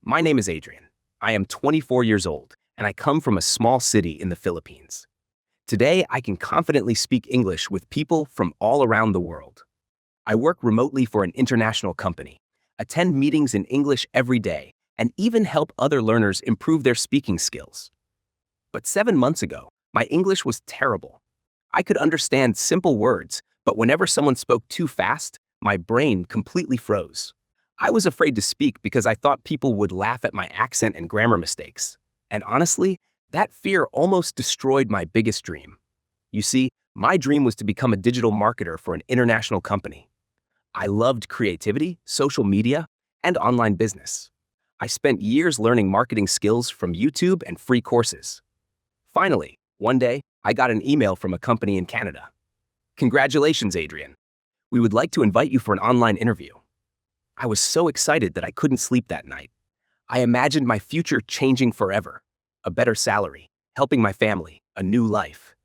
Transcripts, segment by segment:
My name is Adrian. I am 24 years old, and I come from a small city in the Philippines. Today, I can confidently speak English with people from all around the world. I work remotely for an international company, attend meetings in English every day, and even help other learners improve their speaking skills. But 7 months ago, my English was terrible. I could understand simple words, but whenever someone spoke too fast, my brain completely froze. I was afraid to speak because I thought people would laugh at my accent and grammar mistakes. And honestly, that fear almost destroyed my biggest dream. You see, my dream was to become a digital marketer for an international company. I loved creativity, social media, and online business. I spent years learning marketing skills from YouTube and free courses. Finally, one day, I got an email from a company in Canada. Congratulations, Adrian. We would like to invite you for an online interview. I was so excited that I couldn't sleep that night. I imagined my future changing forever. A better salary, helping my family, a new life.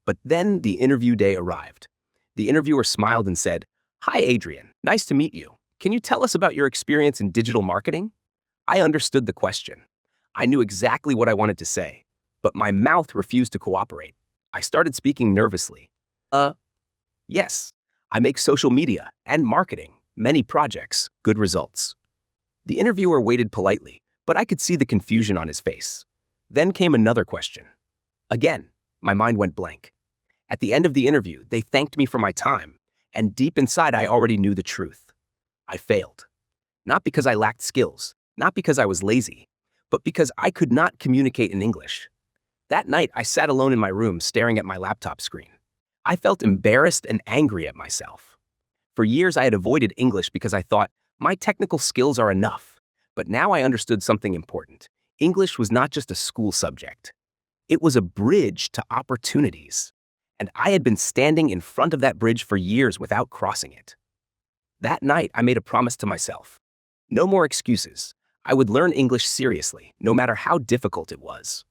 But then the interview day arrived. The interviewer smiled and said, "Hi, Adrian. Nice to meet you. Can you tell us about your experience in digital marketing?" I understood the question. I knew exactly what I wanted to say, but my mouth refused to cooperate. I started speaking nervously. Yes, I make social media and marketing, many projects, good results. The interviewer waited politely, but I could see the confusion on his face. Then came another question. Again, my mind went blank. At the end of the interview, they thanked me for my time, and deep inside I already knew the truth. I failed. Not because I lacked skills, not because I was lazy, but because I could not communicate in English. That night, I sat alone in my room staring at my laptop screen. I felt embarrassed and angry at myself. For years, I had avoided English because I thought, my technical skills are enough. But now I understood something important. English was not just a school subject. It was a bridge to opportunities. And I had been standing in front of that bridge for years without crossing it. That night, I made a promise to myself. No more excuses. I would learn English seriously, no matter how difficult it was.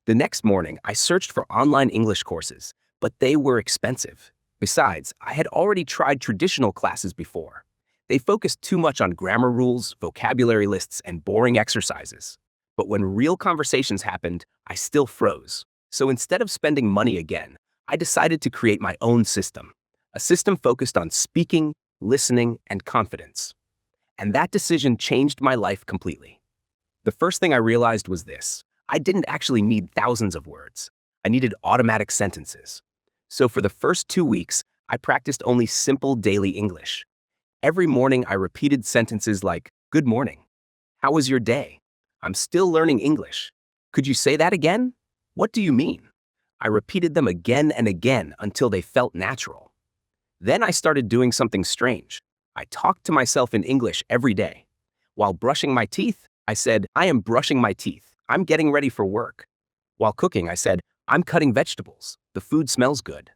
The next morning, I searched for online English courses, but they were expensive. Besides, I had already tried traditional classes before. They focused too much on grammar rules, vocabulary lists, and boring exercises. But when real conversations happened, I still froze. So instead of spending money again, I decided to create my own system. A system focused on speaking, listening, and confidence. And that decision changed my life completely. The first thing I realized was this. I didn't actually need thousands of words. I needed automatic sentences. So for the first 2 weeks, I practiced only simple daily English. Every morning, I repeated sentences like, "Good morning. How was your day? I'm still learning English. Could you say that again? What do you mean?" I repeated them again and again until they felt natural. Then I started doing something strange. I talked to myself in English every day. While brushing my teeth, I said, "I am brushing my teeth. I'm getting ready for work." While cooking, I said, "I'm cutting vegetables. The food smells good."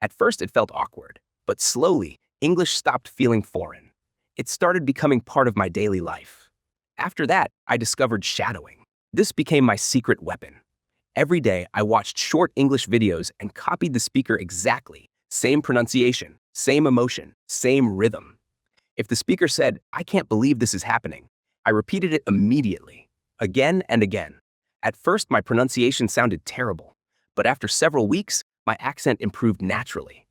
At first, it felt awkward, but slowly, English stopped feeling foreign. It started becoming part of my daily life. After that, I discovered shadowing. This became my secret weapon. Every day, I watched short English videos and copied the speaker exactly. Same pronunciation, same emotion, same rhythm. If the speaker said, "I can't believe this is happening," I repeated it immediately, again and again. At first, my pronunciation sounded terrible, but after several weeks, my accent improved naturally.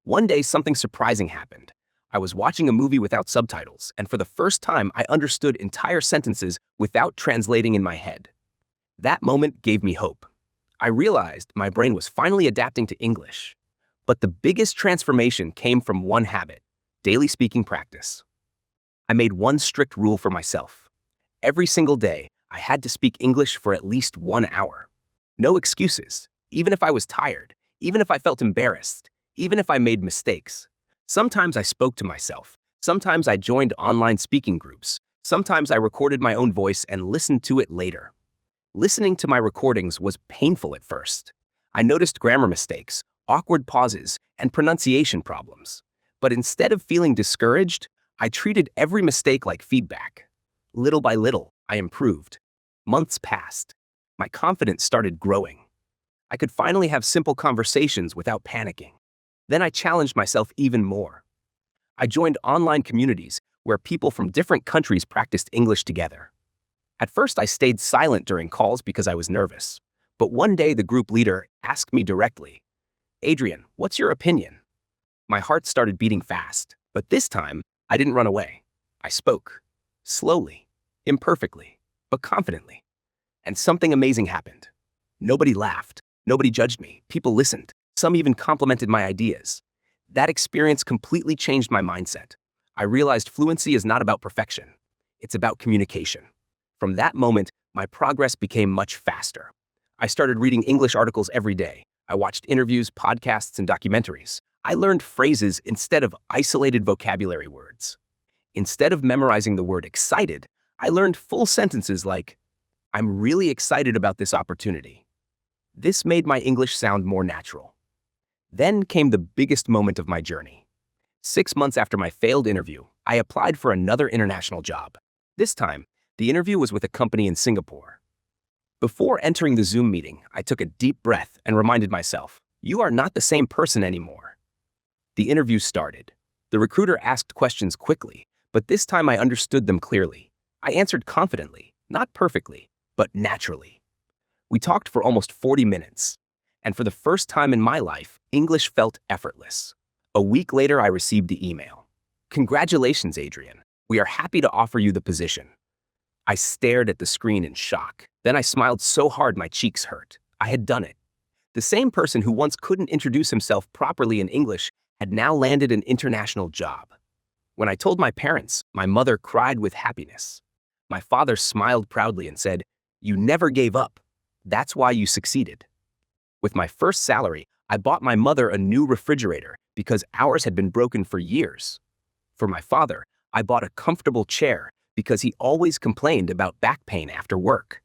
One day, something surprising happened. I was watching a movie without subtitles, and for the first time, I understood entire sentences without translating in my head. That moment gave me hope. I realized my brain was finally adapting to English. But the biggest transformation came from one habit: daily speaking practice. I made one strict rule for myself. Every single day, I had to speak English for at least 1 hour. No excuses, even if I was tired, even if I felt embarrassed, even if I made mistakes. Sometimes I spoke to myself. Sometimes I joined online speaking groups. Sometimes I recorded my own voice and listened to it later. Listening to my recordings was painful at first. I noticed grammar mistakes, awkward pauses, and pronunciation problems. But instead of feeling discouraged, I treated every mistake like feedback. Little by little, I improved. Months passed. My confidence started growing. I could finally have simple conversations without panicking. Then I challenged myself even more. I joined online communities where people from different countries practiced English together. At first, I stayed silent during calls because I was nervous. But one day, the group leader asked me directly, Adrian, what's your opinion? My heart started beating fast, but this time, I didn't run away. I spoke. Slowly, imperfectly, but confidently. And something amazing happened. Nobody laughed. Nobody judged me. People listened. Some even complimented my ideas. That experience completely changed my mindset. I realized fluency is not about perfection. It's about communication. From that moment, my progress became much faster. I started reading English articles every day. I watched interviews, podcasts, and documentaries. I learned phrases instead of isolated vocabulary words. Instead of memorizing the word excited, I learned full sentences like, I'm really excited about this opportunity. This made my English sound more natural. Then came the biggest moment of my journey. 6 months after my failed interview, I applied for another international job. This time, the interview was with a company in Singapore. Before entering the Zoom meeting, I took a deep breath and reminded myself, you are not the same person anymore. The interview started. The recruiter asked questions quickly, but this time I understood them clearly. I answered confidently, not perfectly, but naturally. We talked for almost 40 minutes, and for the first time in my life, English felt effortless. A week later, I received the email. Congratulations, Adrian. We are happy to offer you the position. I stared at the screen in shock. Then I smiled so hard my cheeks hurt. I had done it. The same person who once couldn't introduce himself properly in English had now landed an international job. When I told my parents, my mother cried with happiness. My father smiled proudly and said, you never gave up. That's why you succeeded. With my first salary, I bought my mother a new refrigerator because ours had been broken for years. For my father, I bought a comfortable chair because he always complained about back pain after work.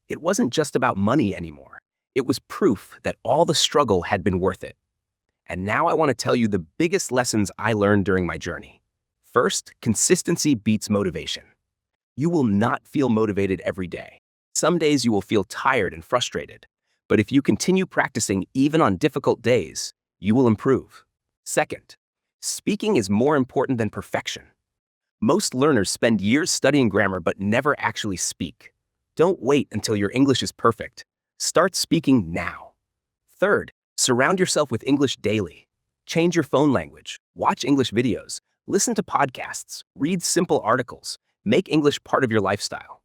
It wasn't just about money anymore. It was proof that all the struggle had been worth it. And now I want to tell you the biggest lessons I learned during my journey. First, consistency beats motivation. You will not feel motivated every day. Some days you will feel tired and frustrated. But if you continue practicing even on difficult days, you will improve. Second, speaking is more important than perfection. Most learners spend years studying grammar but never actually speak. Don't wait until your English is perfect. Start speaking now. Third, surround yourself with English daily. Change your phone language, watch English videos, listen to podcasts, read simple articles, make English part of your lifestyle.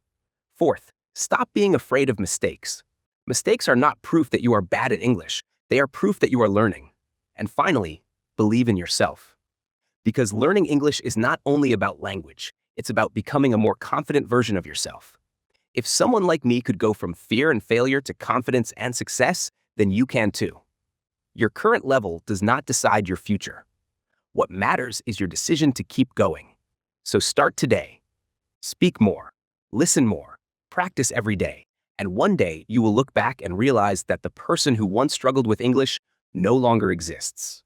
Fourth, stop being afraid of mistakes. Mistakes are not proof that you are bad at English. They are proof that you are learning. And finally, believe in yourself. Because learning English is not only about language, it's about becoming a more confident version of yourself. If someone like me could go from fear and failure to confidence and success, then you can too. Your current level does not decide your future. What matters is your decision to keep going. So start today. Speak more, listen more, practice every day, and one day you will look back and realize that the person who once struggled with English no longer exists.